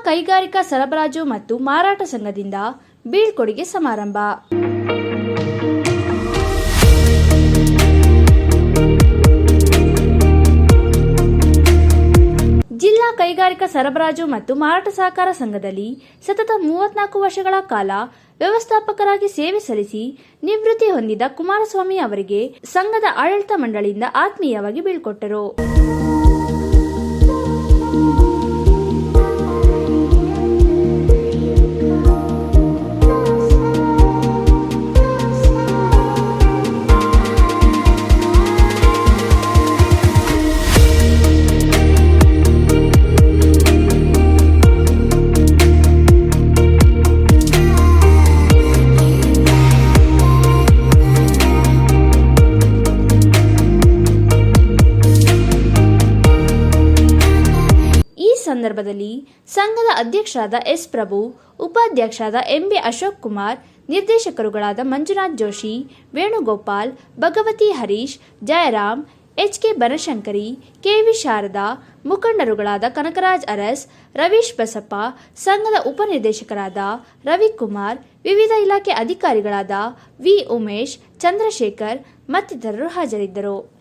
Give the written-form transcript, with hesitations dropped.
ಕೈಗಾರಿಕಾ ಸರಬರಾಜು ಮತ್ತು ಮಾರಾಟ ಸಂಘದಿಂದ ಬೀಳ್ಕೊಡುಗೆ ಸಮಾರಂಭ. ಜಿಲ್ಲಾ ಕೈಗಾರಿಕಾ ಸರಬರಾಜು ಮತ್ತು ಮಾರಾಟ ಸಹಕಾರ ಸಂಘದಲ್ಲಿ ಸತತ 34 ವರ್ಷಗಳ ಕಾಲ ವ್ಯವಸ್ಥಾಪಕರಾಗಿ ಸೇವೆ ಸಲ್ಲಿಸಿ ನಿವೃತ್ತಿ ಹೊಂದಿದ ಕುಮಾರಸ್ವಾಮಿ ಅವರಿಗೆ ಸಂಘದ ಆಡಳಿತ ಮಂಡಳಿಯಿಂದ ಆತ್ಮೀಯವಾಗಿ ಬೀಳ್ಕೊಟ್ಟರು. ಸಂದರ್ಭದಲ್ಲಿ ಸಂಘದ ಅಧ್ಯಕ್ಷರಾದ ಎಸ್ ಪ್ರಭು, ಉಪಾಧ್ಯಕ್ಷರಾದ ಎಂಬಿ ಅಶೋಕ್ ಕುಮಾರ್, ನಿರ್ದೇಶಕರುಗಳಾದ ಮಂಜುನಾಥ್ ಜೋಶಿ, ವೇಣುಗೋಪಾಲ್, ಭಗವತಿ ಹರೀಶ್, ಜಯರಾಮ್, ಎಚ್ಕೆ ಬನಶಂಕರಿ, ಕೆವಿ ಶಾರದಾ, ಮುಖಂಡರುಗಳಾದ ಕನಕರಾಜ್ ಅರಸ್, ರವೀಶ್ ಬಸಪ್ಪ, ಸಂಘದ ಉಪನಿರ್ದೇಶಕರಾದ ರವಿಕುಮಾರ್, ವಿವಿಧ ಇಲಾಖೆ ಅಧಿಕಾರಿಗಳಾದ ವಿ ಉಮೇಶ್, ಚಂದ್ರಶೇಖರ್ ಮತ್ತಿತರರು ಹಾಜರಿದ್ದರು.